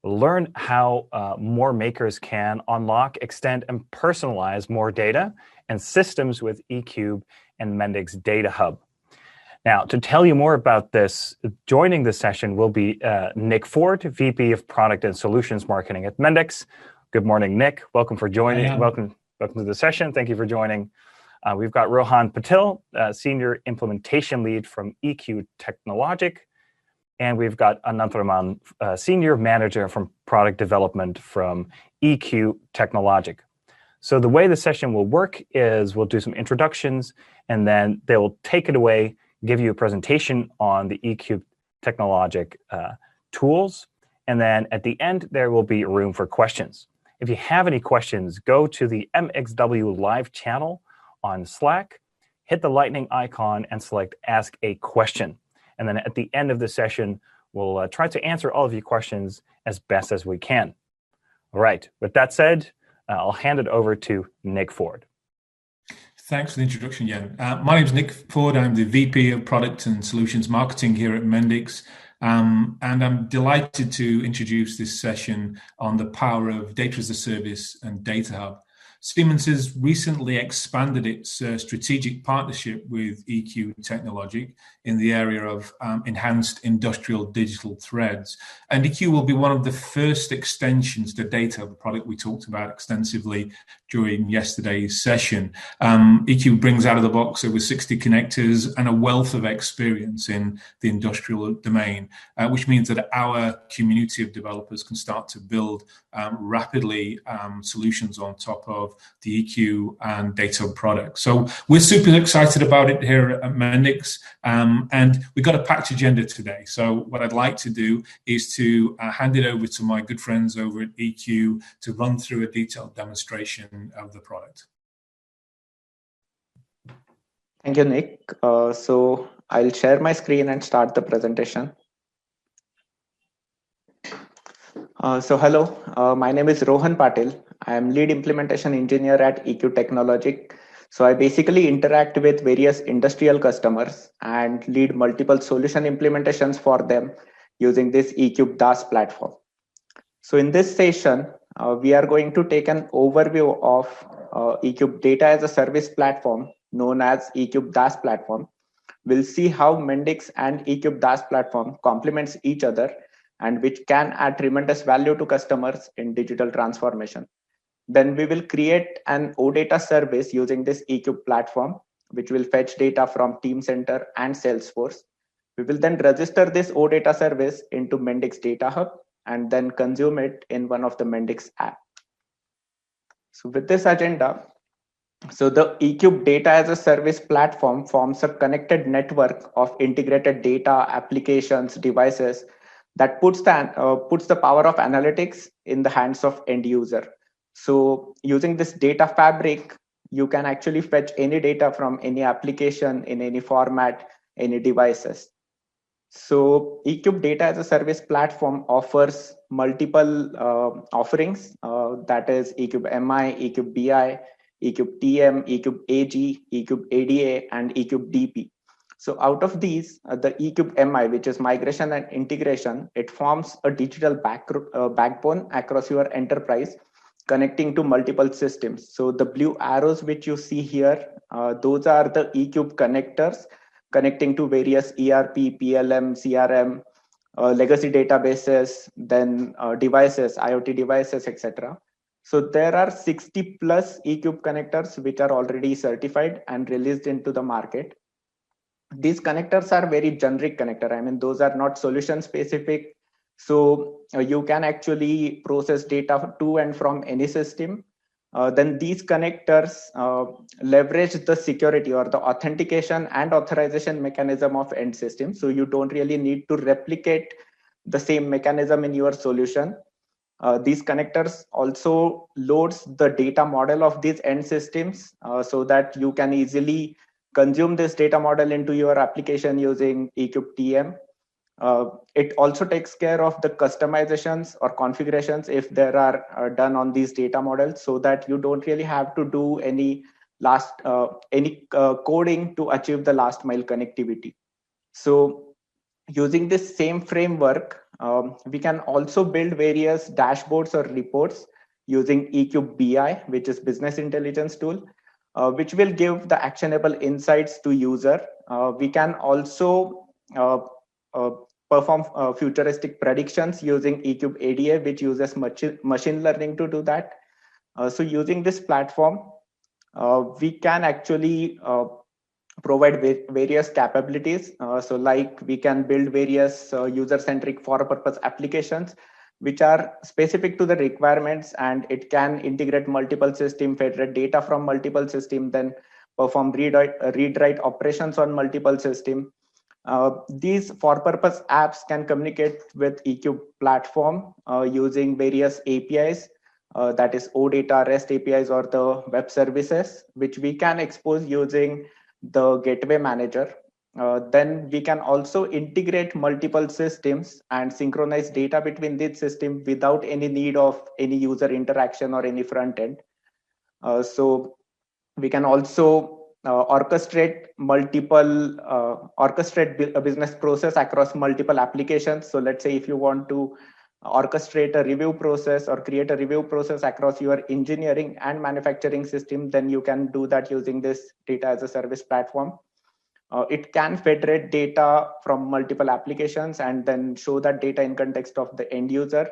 Learn how more makers can unlock, extend, and personalize more data and systems with eQube and Mendix Data Hub. Now, to tell you more about this, joining the session will be Nick Ford, VP of Product and Solutions Marketing at Mendix. Good morning, Nick. Welcome for joining. Welcome to the session. Thank you for joining. We've got Rohan Patil, Senior Implementation Lead from EQ Technologic. And we've got Anantharaman, Senior Manager from Product Development from EQ Technologic. So the way the session will work is we'll do some introductions, and then they will take it away, give you a presentation on the EQ Technologic tools. And then at the end, there will be room for questions. If you have any questions, go to the MXW Live channel on Slack, hit the lightning icon, and select Ask a Question. And then at the end of the session, we'll try to answer all of your questions as best as we can. All right, with that said, I'll hand it over to Nick Ford. Thanks for the introduction, Jan. My name is Nick Ford. I'm the VP of Product and Solutions Marketing here at Mendix. And I'm delighted to introduce this session on the power of data as a service and Data Hub. Siemens has recently expanded its strategic partnership with EQ Technologic in the area of enhanced industrial digital threads. And EQ will be one of the first extensions to Data Hub, a product we talked about extensively during yesterday's session. EQ brings out of the box over 60 connectors and a wealth of experience in the industrial domain, which means that our community of developers can start to build rapidly solutions on top of the EQ and Data Hub products. So we're super excited about it here at Mendix, and we've got a packed agenda today. So what I'd like to do is to hand it over to my good friends over at EQ to run through a detailed demonstration of the product. Thank you, Nick. So I'll share my screen and start the presentation. So hello, my name is Rohan Patil. I am lead implementation engineer at EQ Technologic. So I basically interact with various industrial customers and lead multiple solution implementations for them using this eQube DaaS platform. So in this session, we are going to take an overview of eQube Data as a Service platform known as eQube DaaS Platform. We'll see how Mendix and eQube DaaS Platform complements each other and which can add tremendous value to customers in digital transformation. Then we will create an OData service using this eQube platform, which will fetch data from Teamcenter and Salesforce. We will then register this OData service into Mendix Data Hub and then consume it in one of the Mendix app. So with this agenda, so the eQube Data as a Service platform forms a connected network of integrated data, applications, devices that puts the power of analytics in the hands of end user. So using this data fabric, you can actually fetch any data from any application in any format, any devices. So eQube Data as a Service platform offers multiple offerings, that is eQube-MI, eQube-BI, eQube-TM, eQube-AG, eQube-ADA, and eQube-DP. So out of these, the eQube-MI, which is migration and integration, it forms a digital backbone across your enterprise, connecting to multiple systems. So the blue arrows which you see here, those are the eQube connectors connecting to various ERP, PLM, CRM, legacy databases, then devices, IoT devices, etc. So there are 60 plus eQube connectors which are already certified and released into the market. These connectors are very generic connector. I mean, those are not solution specific. So you can actually process data to and from any system. Then these connectors leverage the security or the authentication and authorization mechanism of end system. So you don't really need to replicate the same mechanism in your solution. These connectors also loads the data model of these end systems so that you can easily consume this data model into your application using eQube-TM. It also takes care of the customizations or configurations if there are done on these data models, so that you don't really have to do any coding to achieve the last mile connectivity. So using this same framework, we can also build various dashboards or reports using eQube-BI, which is business intelligence tool, which will give the actionable insights to user. We can also uh, perform futuristic predictions using eQube-ADA, which uses machine learning to do that. So using this platform, we can actually provide various capabilities. So like we can build various user-centric for-purpose applications which are specific to the requirements, and it can integrate multiple systems, federate data from multiple systems, then perform read-write operations on multiple systems. These for-purpose apps can communicate with eQube platform using various APIs, that is OData, REST APIs, or the web services, which we can expose using the gateway manager. Then we can also integrate multiple systems and synchronize data between these systems without any need of any user interaction or any front end. So we can also orchestrate a business process across multiple applications. So let's say if you want to orchestrate a review process or create a review process across your engineering and manufacturing system, then you can do that using this data as a service platform. It can federate data from multiple applications and then show that data in context of the end user.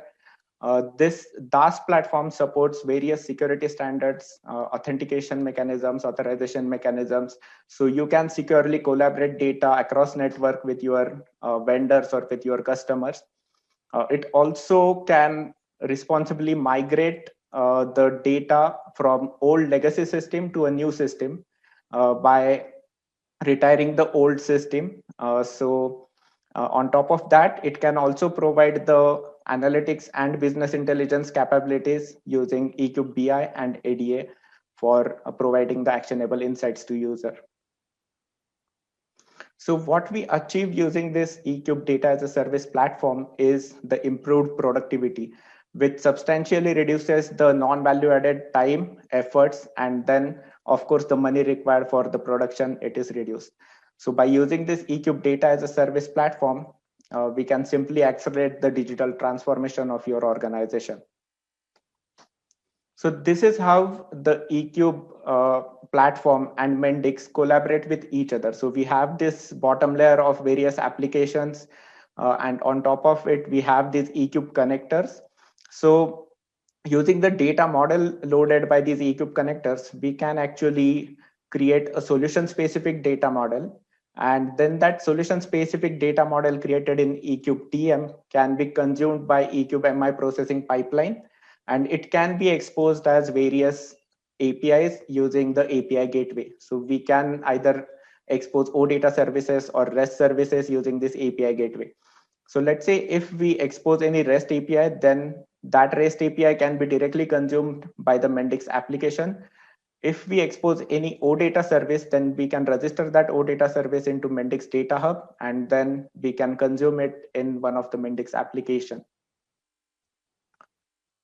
This DaaS platform supports various security standards, authentication mechanisms, authorization mechanisms. So you can securely collaborate data across network with your vendors or with your customers. It also can responsibly migrate the data from old legacy system to a new system by retiring the old system. On top of that, it can also provide the analytics and business intelligence capabilities using eQube-BI and ADA for providing the actionable insights to user. So what we achieve using this eQube data as a service platform is the improved productivity, which substantially reduces the non-value added time, efforts, and then of course the money required for the production, it is reduced. So by using this eQube data as a service platform, we can simply accelerate the digital transformation of your organization. So this is how the eQube platform and Mendix collaborate with each other. So we have this bottom layer of various applications, and on top of it, we have these eQube connectors. So using the data model loaded by these eQube connectors, we can actually create a solution-specific data model. And then that solution-specific data model created in eQube-TM can be consumed by eqube-MI processing pipeline, and it can be exposed as various APIs using the API gateway. So we can either expose OData services or REST services using this API gateway. So let's say if we expose any REST API, then that REST API can be directly consumed by the Mendix application. If we expose any OData service, then we can register that OData service into Mendix Data Hub, and then we can consume it in one of the Mendix application.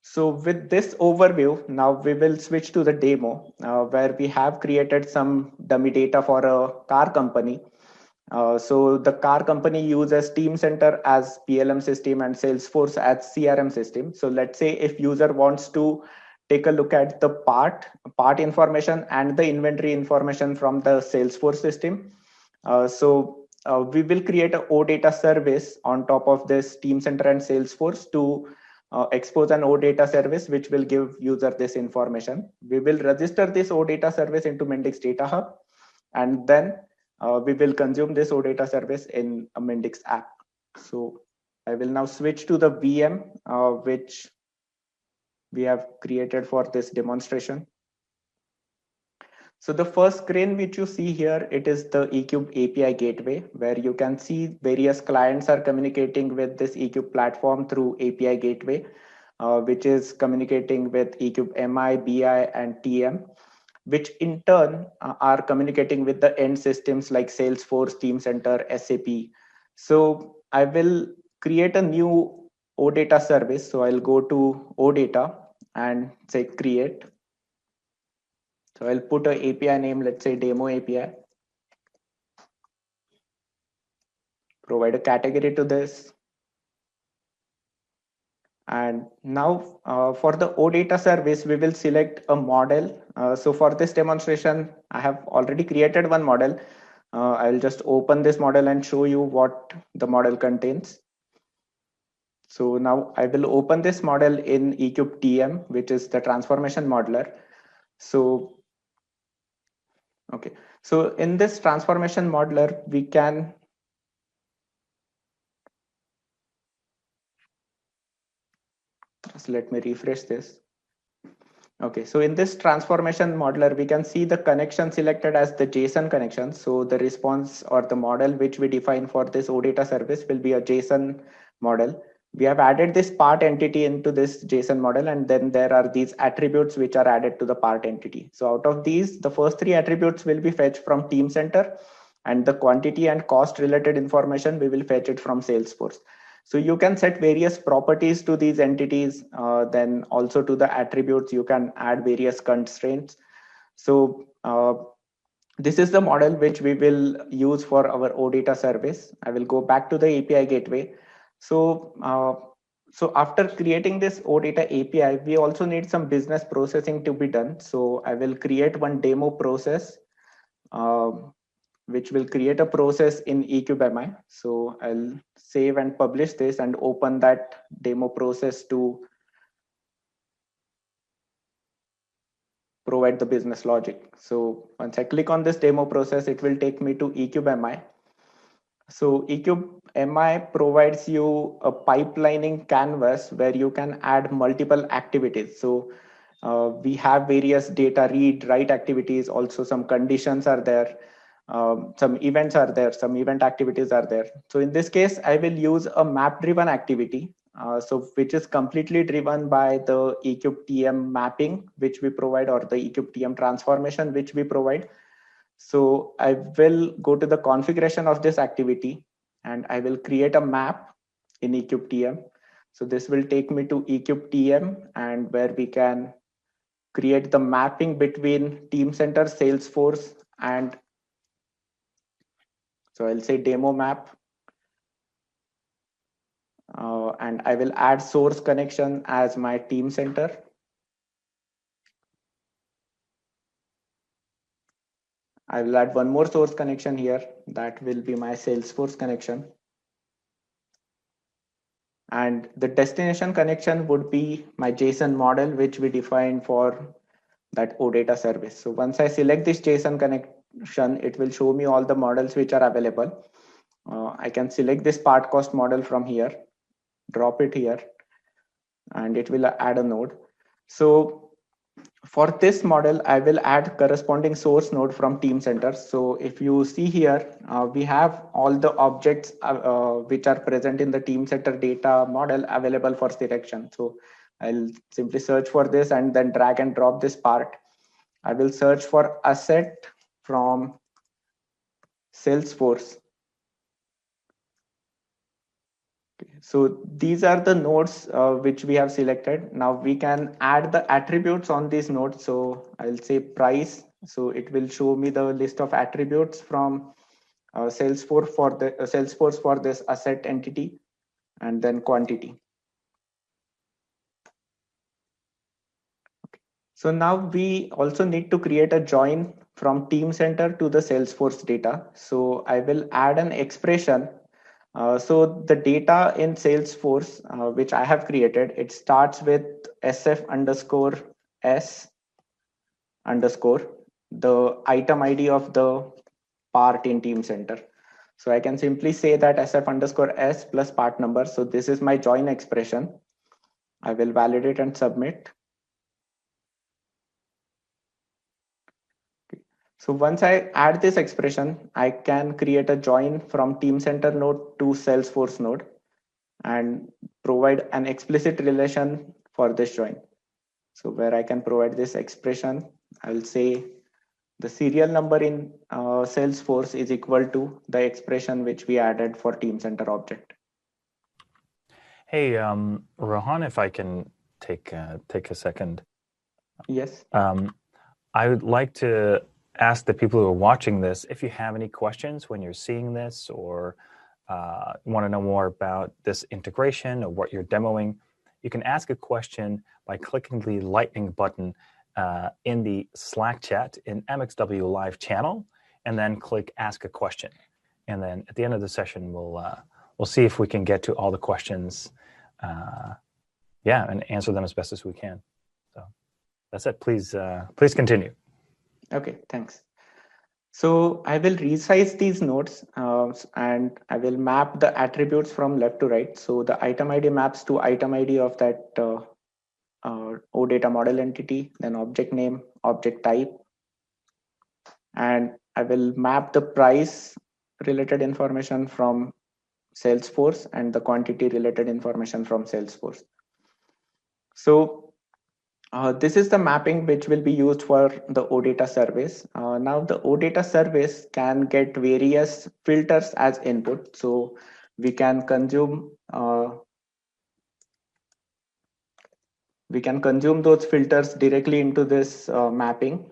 So with this overview, now we will switch to the demo where we have created some dummy data for a car company. So the car company uses Teamcenter as PLM system and Salesforce as CRM system. So let's say if user wants to take a look at the part information and the inventory information from the Salesforce system. We will create a OData service on top of this Teamcenter and Salesforce to expose an OData service, which will give user this information. We will register this OData service into Mendix Data Hub, and then we will consume this OData service in a Mendix app. So I will now switch to the VM, which we have created for this demonstration. So the first screen which you see here, it is the eQube API gateway, where you can see various clients are communicating with this eQube platform through API gateway, which is communicating with eqube-MI, BI, and TM, which in turn are communicating with the end systems like Salesforce, Teamcenter, SAP. So I will create a new OData service. So I'll go to OData and say create. So I'll put an API name, let's say demo API. provide a category to this. And now for the OData service, we will select a model. So for this demonstration, I have already created one model. I'll just open this model and show you what the model contains. So now I will open this model in eQube-TM, which is the transformation modeler. So, okay. So in this transformation modeler, we can let me refresh this. Okay, so in this transformation modeler, we can see the connection selected as the JSON connection. So the response or the model which we define for this OData service will be a JSON model. We have added this part entity into this JSON model, and then there are these attributes which are added to the part entity. So out of these, the first three attributes will be fetched from Teamcenter, and the quantity and cost related information, we will fetch it from Salesforce. So you can set various properties to these entities, then also to the attributes, you can add various constraints. So this is the model which we will use for our OData service. I will go back to the API gateway. So, so after creating this OData API, we also need some business processing to be done. So I will create one demo process, which will create a process in eqube-MI. So I'll save and publish this and open that demo process to provide the business logic. So once I click on this demo process, it will take me to eqube-MI. So eqube-MI provides you a pipelining canvas where you can add multiple activities. So we have various data read, write activities, also some conditions are there. Some events are there, some event activities are there. So in this case, I will use a map driven activity, so which is completely driven by the eqube-TM mapping, which we provide, or the eqube-TM transformation, which we provide. So I will go to the configuration of this activity and I will create a map in eqube-TM. So this will take me to eqube-TM, and where we can create the mapping between Teamcenter, Salesforce, and so I'll say demo map, and I will add source connection as my Teamcenter. I will add one more source connection here. That will be my Salesforce connection. And the destination connection would be my JSON model, which we defined for that OData service. So once I select this JSON connection, it will show me all the models which are available. I can select this part cost model from here, drop it here, and it will add a node. So for this model, I will add corresponding source node from Teamcenter. So if you see here, we have all the objects which are present in the Teamcenter data model available for selection. So I'll simply search for this and then drag and drop this part. I will search for asset from Salesforce. So these are the nodes which we have selected. Now we can add the attributes on these nodes. So I'll say price. So it will show me the list of attributes from Salesforce for this asset entity, and then quantity. Okay. So now we also need to create a join from Teamcenter to the Salesforce data. So I will add an expression. So the data in Salesforce, which I have created, it starts with SF_S_, the item ID of the part in Teamcenter. So I can simply say that SF_S plus part number. So this is my join expression. I will validate and submit. So once I add this expression, I can create a join from Teamcenter node to Salesforce node and provide an explicit relation for this join. So where I can provide this expression, I'll say the serial number in Salesforce is equal to the expression which we added for Teamcenter object. Hey, Rohan, if I can take a second. Yes. I would like to ask the people who are watching this if you have any questions when you're seeing this, or want to know more about this integration or what you're demoing, you can ask a question by clicking the lightning button in the Slack chat in MXW Live channel, and then click Ask a Question. And then at the end of the session, we'll see if we can get to all the questions, and answer them as best as we can. So that's it. Please continue. Okay, thanks. So I will resize these nodes and I will map the attributes from left to right. So the item ID maps to item ID of that OData model entity, then object name, object type. And I will map the price related information from Salesforce and the quantity related information from Salesforce. So this is the mapping which will be used for the OData service. Now the OData service can get various filters as input. So we can consume those filters directly into this mapping.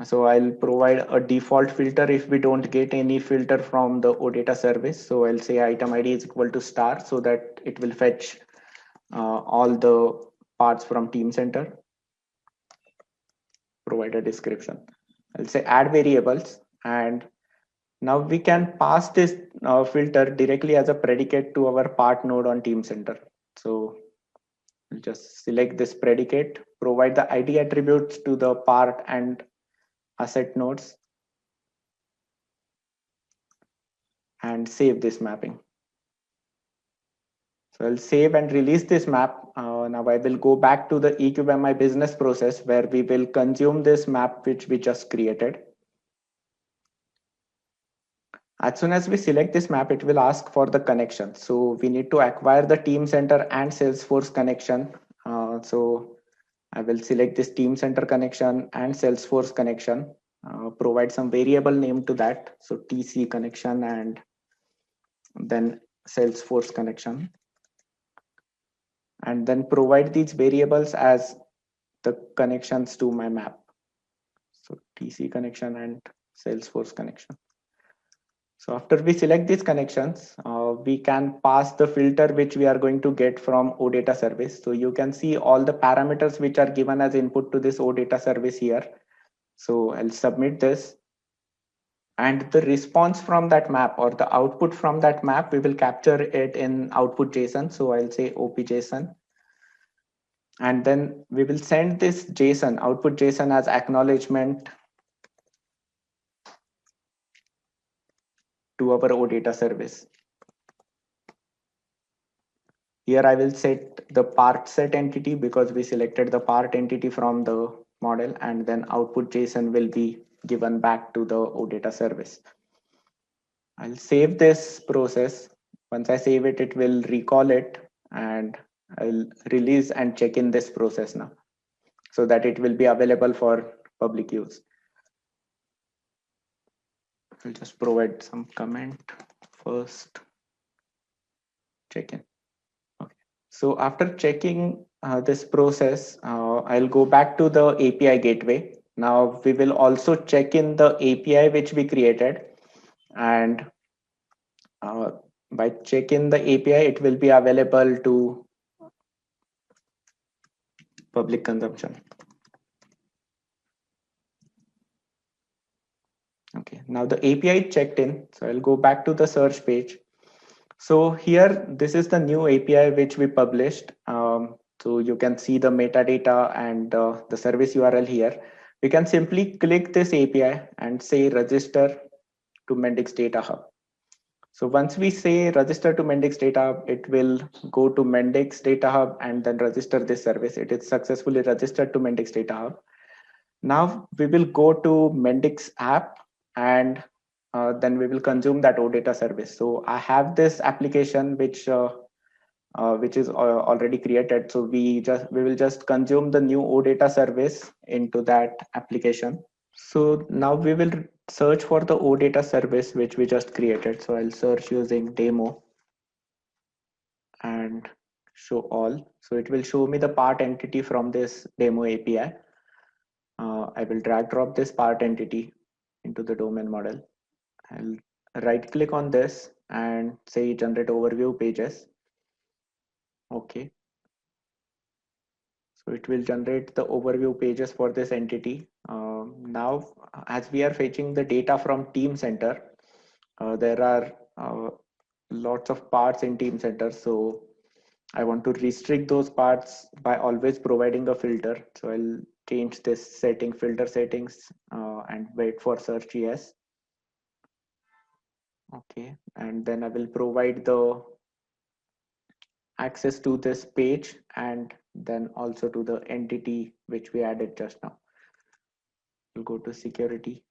So I'll provide a default filter if we don't get any filter from the OData service. So I'll say item ID is equal to star so that it will fetch all the parts from Teamcenter. Provide a description. I'll say add variables, and now we can pass this filter directly as a predicate to our part node on Teamcenter. So we'll just select this predicate, provide the ID attributes to the part and asset nodes, and save this mapping. So I'll save and release this map. Now I will go back to the eqube-MI business process where we will consume this map which we just created. As soon as we select this map, it will ask for the connection. So we need to acquire the Teamcenter and Salesforce connection. So I will select this Teamcenter connection and Salesforce connection, provide some variable name to that. So TC connection and then Salesforce connection. And then provide these variables as the connections to my map. So TC connection and Salesforce connection. So after we select these connections, we can pass the filter which we are going to get from OData service. So you can see all the parameters which are given as input to this OData service here. So I'll submit this. And the response from that map or the output from that map, we will capture it in output JSON. So I'll say OP JSON. And then we will send this JSON, output JSON as acknowledgement to our OData service. Here I will set the part set entity because we selected the part entity from the model, and then output JSON will be given back to the OData service. I'll save this process. Once I save it, it will recall it, and I'll release and check in this process now so that it will be available for public use. I'll just provide some comment first. Check in. Okay. So after checking this process, I'll go back to the API gateway. Now we will also check in the API which we created, and by checking the API, it will be available to public consumption. Okay, now the API checked in. So I'll go back to the search page. So here, this is the new API which we published. So you can see the metadata and the service URL here. We can simply click this API and say register to Mendix Data Hub. So once we say register to Mendix Data Hub, it will go to Mendix Data Hub and then register this service. It is successfully registered to Mendix Data Hub. Now we will go to Mendix App, and then we will consume that OData service. So I have this application which is already created. So we will just consume the new OData service into that application. So now we will search for the OData service which we just created. So I'll search using demo and show all. So it will show me the part entity from this demo API. I will drag drop this part entity into the domain model. I'll right click on this and say generate overview pages. Okay. So it will generate the overview pages for this entity. Now, as we are fetching the data from Teamcenter, there are lots of parts in Teamcenter. So I want to restrict those parts by always providing a filter. So I'll change this setting, filter settings, and wait for search yes. Okay, and then I will provide the access to this page and then also to the entity which we added just now. We'll go to security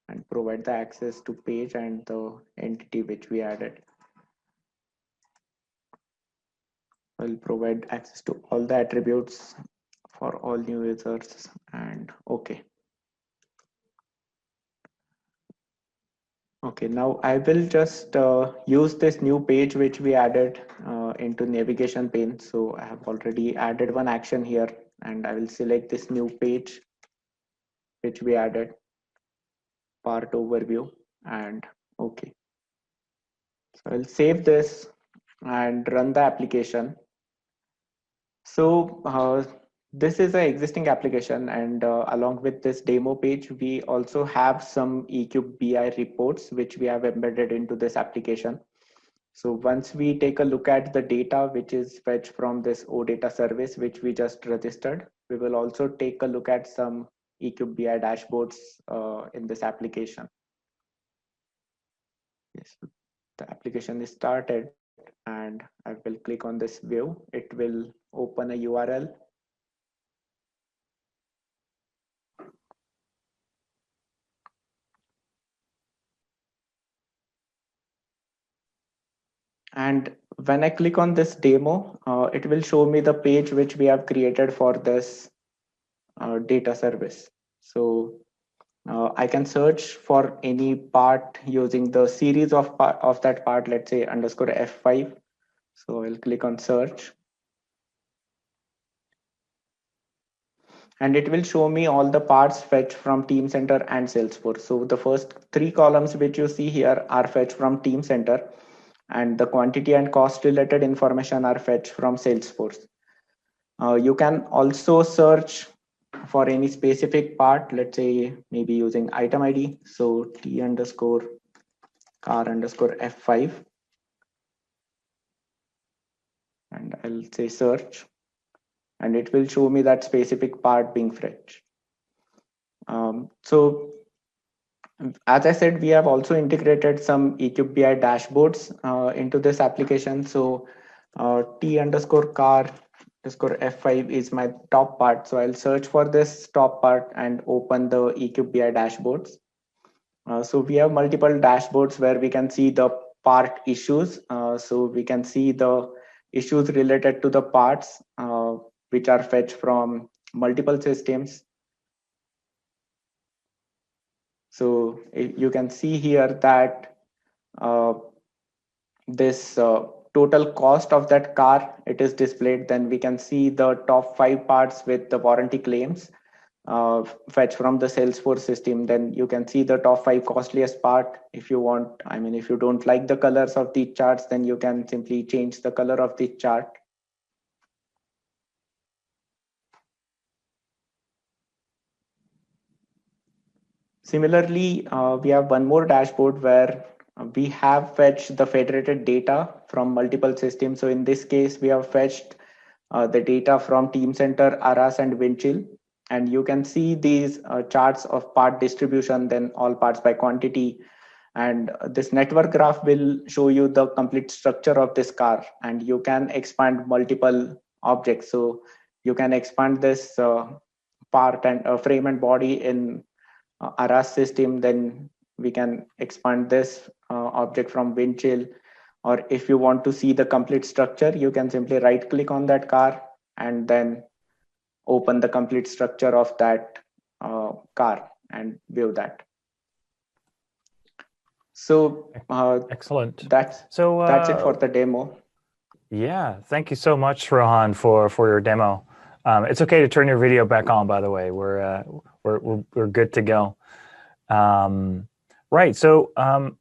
and provide the access to page and the entity which we added. We'll provide access to all the attributes for all new users and okay. Okay, now I will just use this new page which we added into navigation pane. So I have already added one action here and I will select this new page which we added, part overview, and okay. So I'll save this and run the application. So this is an existing application, and along with this demo page, we also have some eQube-BI reports which we have embedded into this application. So once we take a look at the data which is fetched from this OData service which we just registered, we will also take a look at some eQube-BI dashboards in this application. Yes, the application is started and I will click on this view. It will open a URL. And when I click on this demo, it will show me the page which we have created for this data service. So I can search for any part using the series of that part, let's say underscore F5. So I'll click on search. And it will show me all the parts fetched from Teamcenter and Salesforce. So the first three columns which you see here are fetched from Teamcenter, and the quantity and cost related information are fetched from Salesforce. You can also search for any specific part, let's say maybe using item ID. So T underscore car underscore F5. And I'll say search. And it will show me that specific part being fetched. So as I said, we have also integrated some eQube-BI dashboards into this application. So T underscore car underscore F5 is my top part. So I'll search for this top part and open the eQube-BI dashboards. So we have multiple dashboards where we can see the part issues. So we can see the issues related to the parts which are fetched from multiple systems. So you can see here that this total cost of that car, it is displayed. Then we can see the top 5 parts with the warranty claims fetched from the Salesforce system. Then you can see the top 5 costliest part. If you want, I mean, if you don't like the colors of the charts, then you can simply change the color of the chart. Similarly, we have one more dashboard where we have fetched the federated data from multiple systems. So in this case, we have fetched the data from Teamcenter, Aras, and Windchill. And you can see these charts of part distribution, then all parts by quantity. And this network graph will show you the complete structure of this car. And you can expand multiple objects. So you can expand this part and frame and body in Aras system, then we can expand this object from Windchill. Or if you want to see the complete structure, you can simply right click on that car and then open the complete structure of that car and view that. So excellent. That's it for the demo. Yeah, thank you so much, Rohan, for your demo. It's okay to turn your video back on, by the way. We're good to go. Right. So I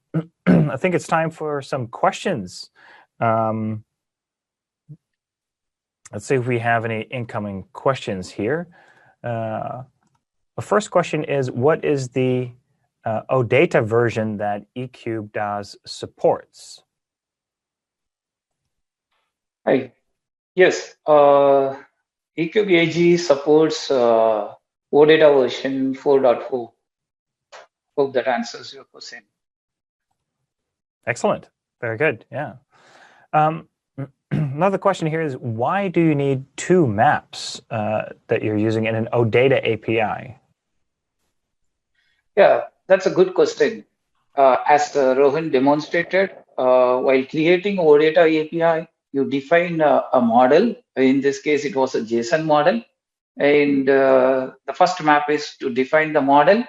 think it's time for some questions. Let's see if we have any incoming questions here. The first question is, what is the OData version that eQube DaaS supports? Hi. Yes. eqube-AG supports OData version 4.4. Hope that answers your question. Excellent. Very good. Yeah. Another question here is, why do you need two maps that you're using in an OData API? Yeah, that's a good question. As Rohan demonstrated, while creating OData API, you define a model. In this case, it was a JSON model. And the first map is to define the model.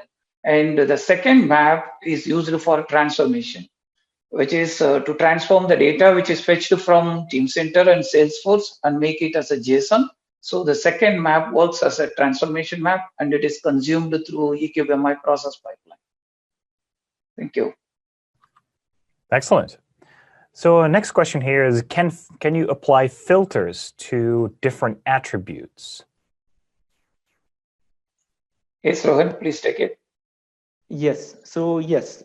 And the second map is used for transformation, which is to transform the data which is fetched from Teamcenter and Salesforce and make it as a JSON. So the second map works as a transformation map, and it is consumed through eqube-MI process pipeline. Thank you. Excellent. So next question here is, can you apply filters to different attributes? Yes, Rohan, please take it. Yes. So yes,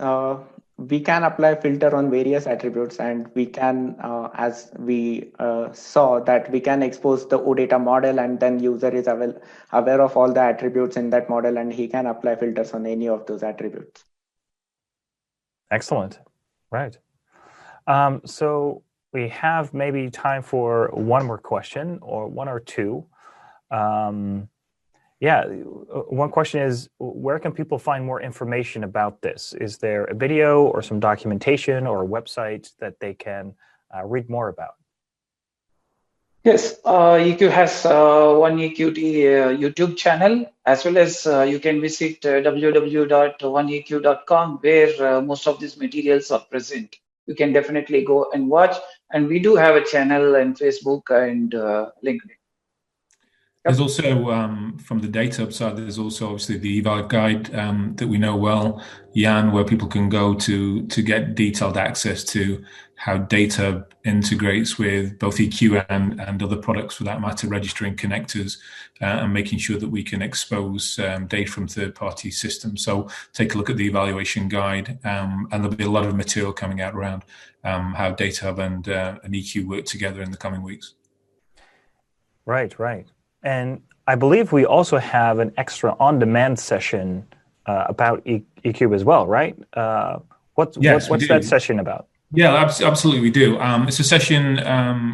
we can apply filter on various attributes, and we can, as we saw, that we can expose the OData model, and then user is aware of all the attributes in that model, and he can apply filters on any of those attributes. Excellent. Right. So we have maybe time for one more question, or one or two. Yeah, one question is, where can people find more information about this? Is there a video or some documentation or a website that they can read more about? Yes, eqube has one eqube YouTube channel, as well as you can visit www.oneeqube.com, where most of these materials are present. You can definitely go and watch. And we do have a channel on Facebook and LinkedIn. There's also, from the data hub side, there's also obviously the eval guide that we know well, Jan, where people can go to get detailed access to how data integrates with both EQ and other products, for that matter, registering connectors and making sure that we can expose data from third-party systems. So take a look at the evaluation guide, and there'll be a lot of material coming out around how Data Hub and EQ work together in the coming weeks. Right, right. And I believe we also have an extra on-demand session about eQube as well, right? What's that session about? Yeah, absolutely, we do. It's a session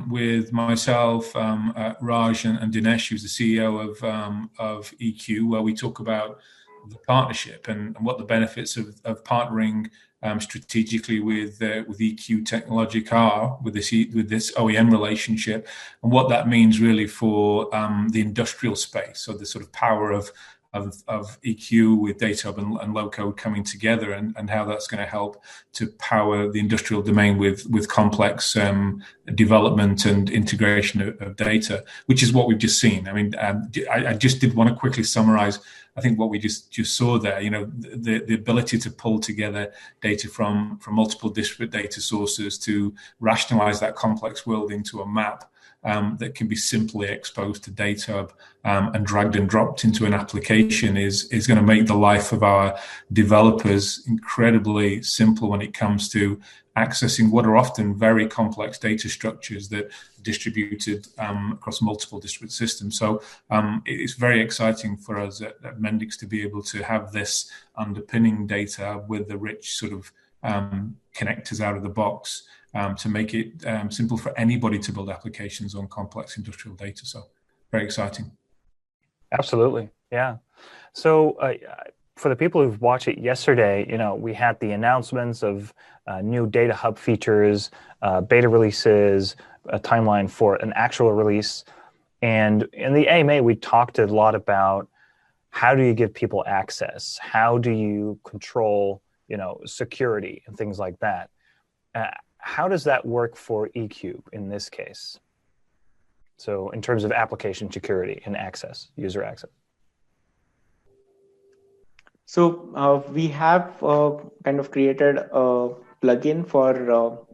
with myself, Raj, and Dinesh, who's the CEO of EQ, where we talk about the partnership and what the benefits of partnering strategically with EQ Technologic are, with this OEM relationship, and what that means really for the industrial space. So the sort of power of EQ with Data Hub and low code coming together, and how that's going to help to power the industrial domain with complex development and integration of data, which is what we've just seen. I mean, I just did want to quickly summarize, I think, what we just saw there. You know, the ability to pull together data from multiple disparate data sources to rationalize that complex world into a map that can be simply exposed to Data Hub and dragged and dropped into an application is going to make the life of our developers incredibly simple when it comes to accessing what are often very complex data structures that are distributed across multiple disparate systems. So it's very exciting for us at Mendix to be able to have this underpinning data with the rich sort of connectors out of the box to make it simple for anybody to build applications on complex industrial data. So very exciting. Absolutely, yeah. So for the people who've watched it yesterday, you know, we had the announcements of new Data Hub features, beta releases, a timeline for an actual release. And in the AMA, we talked a lot about how do you give people access? How do you control, you know, security and things like that? How does that work for eQube in this case? So in terms of application security and access, user access. So we have kind of created a plugin for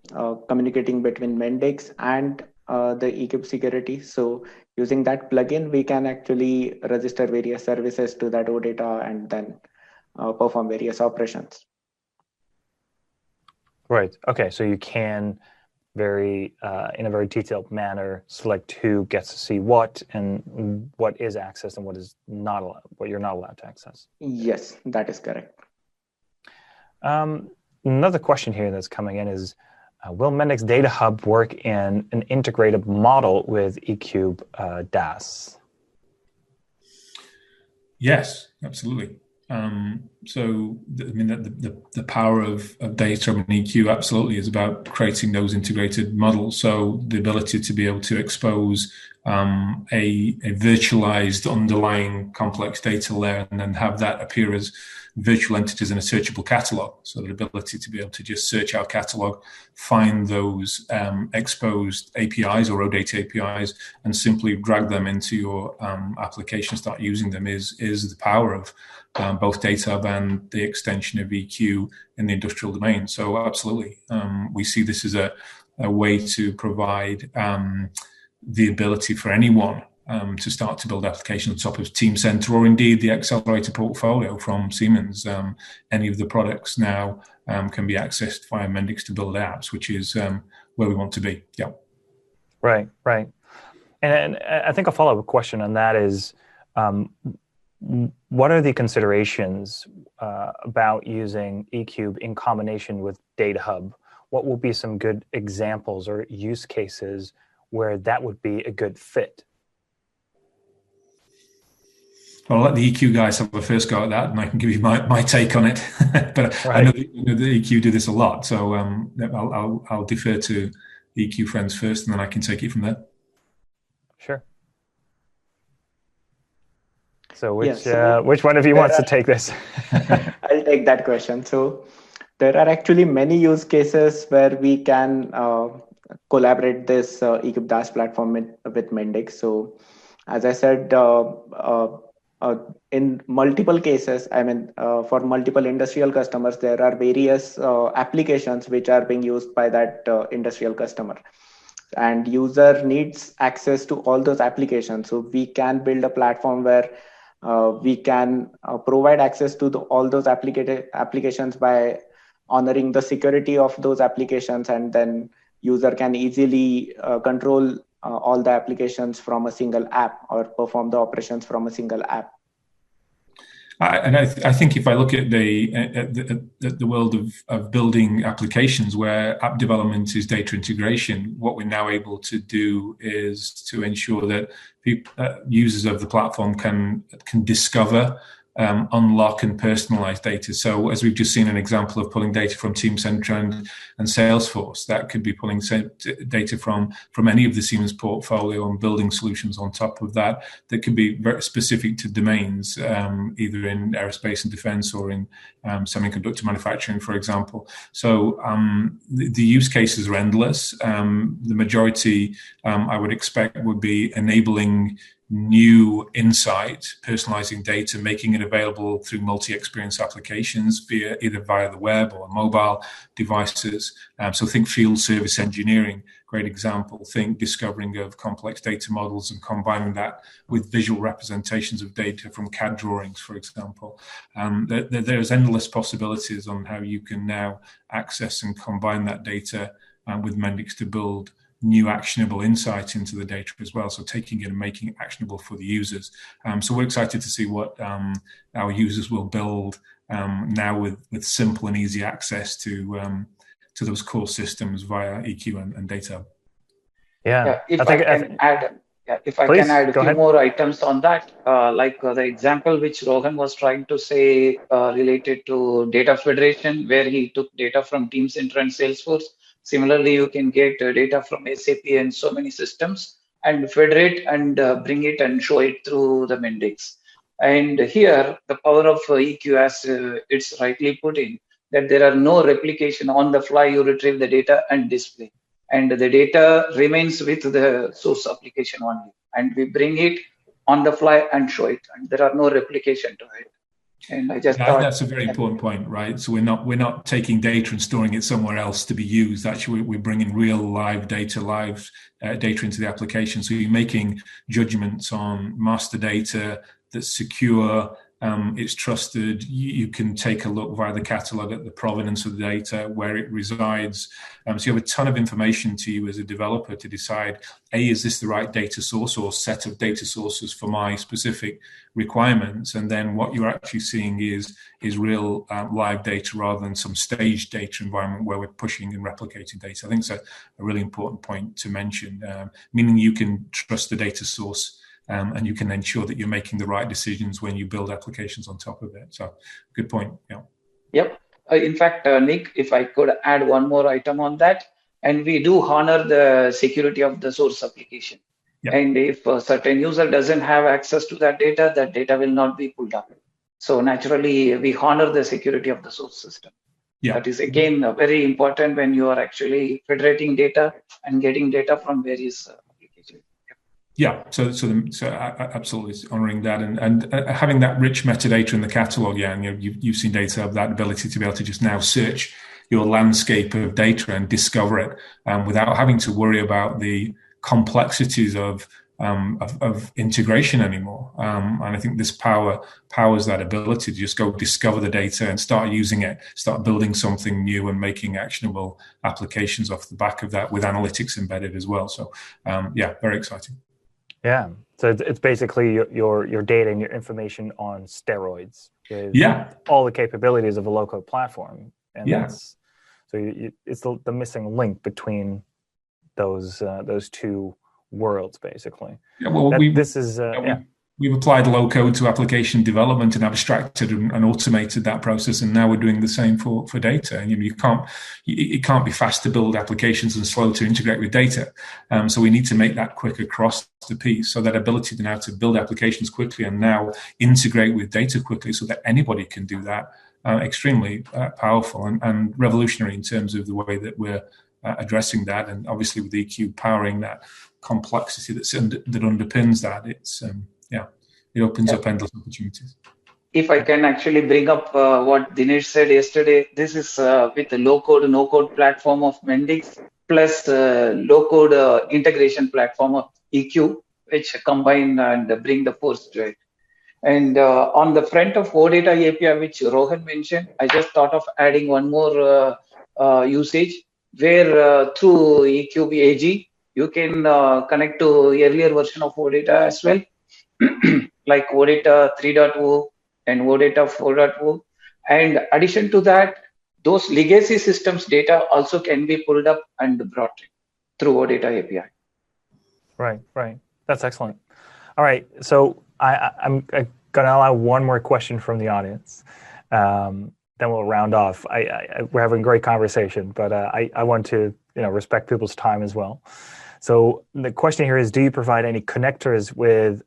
communicating between Mendix and the eQube security. So using that plugin, we can actually register various services to that OData and then perform various operations. Right. Okay. So you can in a very detailed manner select who gets to see what and what is accessed and what is not allowed, what you're not allowed to access. Yes, that is correct. Another question here that's coming in is, will Mendix Data Hub work in an integrated model with eQube DaaS? Yes, absolutely. The power of data and EQ absolutely is about creating those integrated models. So the ability to be able to expose a virtualized underlying complex data layer and then have that appear as virtual entities in a searchable catalog. So the ability to be able to just search our catalog, find those exposed APIs or OData APIs, and simply drag them into your application, start using them is the power of both Data Hub and the extension of EQ in the industrial domain. So absolutely, we see this as a way to provide the ability for anyone to start to build applications on top of Teamcenter or indeed the accelerator portfolio from Siemens. Any of the products now can be accessed via Mendix to build apps, which is where we want to be. Yeah. Right. And I think a follow-up question on that is, what are the considerations about using eQube in combination with Data Hub? What will be some good examples or use cases where that would be a good fit? Well, I'll let the EQ guys have a first go at that, and I can give you my take on it. But right. I know the EQ do this a lot, so I'll defer to the EQ friends first, and then I can take it from there. Sure. So which one of you wants to take this? I'll take that question. So there are actually many use cases where we can collaborate this eQube DaaS platform with Mendix. So as I said, in multiple cases, for multiple industrial customers, there are various applications which are being used by that industrial customer. And user needs access to all those applications. So we can build a platform where we can provide access to all those applications by honoring the security of those applications, and then user can easily control all the applications from a single app or perform the operations from a single app. I think if I look at the world of building applications where app development is data integration, what we're now able to do is to ensure that users of the platform can discover, unlock and personalize data. So as we've just seen an example of pulling data from Teamcenter and Salesforce, that could be pulling data from any of the Siemens portfolio and building solutions on top of that could be very specific to domains, either in aerospace and defense or in semiconductor manufacturing, for example. So the use cases are endless. The majority, I would expect, would be enabling new insight, personalizing data, making it available through multi-experience applications either via the web or mobile devices. So think field service engineering, great example. Think discovering of complex data models and combining that with visual representations of data from CAD drawings, for example. There's endless possibilities on how you can now access and combine that data with Mendix to build new actionable insight into the data as well. So taking it and making it actionable for the users. So we're excited to see what our users will build now with simple and easy access to those core systems via EQ and Data. Yeah. If I can add a few more items on that, like the example which Rohan was trying to say related to data federation, where he took data from Teamcenter and Salesforce. Similarly, you can get data from SAP and so many systems and federate and bring it and show it through the Mendix. And here, the power of EQ, as it's rightly put in, that there are no replication on the fly. You retrieve the data and display. And the data remains with the source application only. And we bring it on the fly and show it. And there are no replication to it. And I just thought that's a very important point, right? So we're not taking data and storing it somewhere else to be used. Actually, we're bringing real live data into the application. So you're making judgments on master data that's secure. It's trusted. You can take a look via the catalog at the provenance of the data, where it resides. So you have a ton of information to you as a developer to decide, is this the right data source or set of data sources for my specific requirements? And then what you're actually seeing is real live data rather than some staged data environment where we're pushing and replicating data. I think it's a really important point to mention, meaning you can trust the data source. And you can ensure that you're making the right decisions when you build applications on top of it. So, good point. Yeah. Yep. In fact, Nick, if I could add one more item on that, and we do honor the security of the source application. Yep. And if a certain user doesn't have access to that data will not be pulled up. So naturally, we honor the security of the source system. Yeah. That is, again, very important when you are actually federating data and getting data from various applications. Yeah, so absolutely honoring that and having that rich metadata in the catalog. Yeah, and you've seen data of that ability to be able to just now search your landscape of data and discover it without having to worry about the complexities of integration anymore. And I think this powers that ability to just go discover the data and start using it, start building something new and making actionable applications off the back of that with analytics embedded as well. So yeah, very exciting. Yeah, so it's basically your data and your information on steroids with all the capabilities of a low-code platform, and it's the missing link between those two worlds, basically. Yeah, well, we've applied low code to application development and abstracted and automated that process, and now we're doing the same for data. And it can't be fast to build applications and slow to integrate with data. So we need to make that quick across the piece. So that ability to now to build applications quickly and now integrate with data quickly, so that anybody can do that, extremely powerful and revolutionary in terms of the way that we're addressing that. And obviously with eQube powering that complexity that underpins that, it opens up endless opportunities. If I can actually bring up what Dinesh said yesterday, this is with the low-code, no-code platform of Mendix plus low-code integration platform of eQube, which combine and bring the force to it. And on the front of OData API, which Rohan mentioned, I just thought of adding one more usage where through eqube-AG, you can connect to earlier version of OData as well, like OData 3.0 and OData 4.0. And addition to that, those legacy systems data also can be pulled up and brought in through OData API. Right. That's excellent. All right, so I'm going to allow one more question from the audience. Then we'll round off. We're having a great conversation, but I want to respect people's time as well. So the question here is, do you provide any connectors with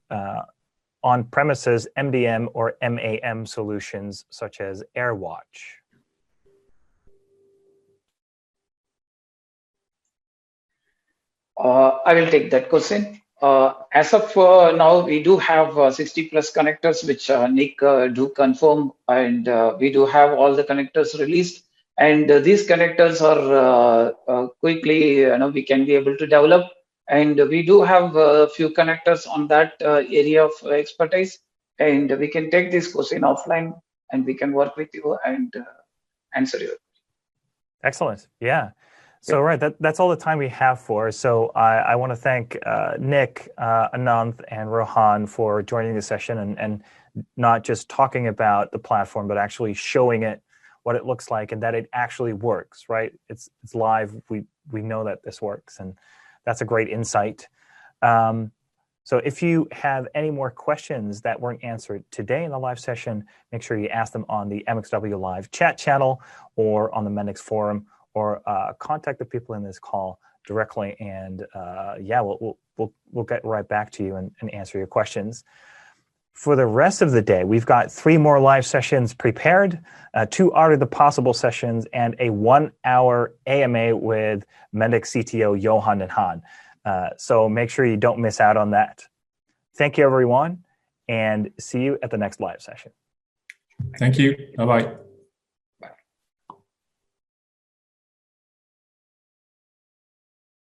on-premises MDM or MAM solutions such as AirWatch? I will take that question. As of now, we do have 60 plus connectors, which Nick do confirm, and we do have all the connectors released. And these connectors are quickly, we can be able to develop. And we do have a few connectors on that area of expertise. And we can take this question offline and we can work with you and answer you. Excellent. Yeah. So, right, that's all the time we have for. So I want to thank Nick, Ananth, and Rohan for joining the session and not just talking about the platform, but actually showing it, what it looks like, and that it actually works, right? It's live. We know that this works, and that's a great insight. So if you have any more questions that weren't answered today in the live session, make sure you ask them on the MXW Live chat channel or on the Mendix forum, or contact the people in this call directly, and we'll get right back to you and answer your questions. For the rest of the day, we've got 3 more live sessions prepared, 2 Art of the Possible sessions, and a 1-hour AMA with Mendix CTO Johan and Han. So make sure you don't miss out on that. Thank you, everyone, and see you at the next live session. Thank you. Bye-bye.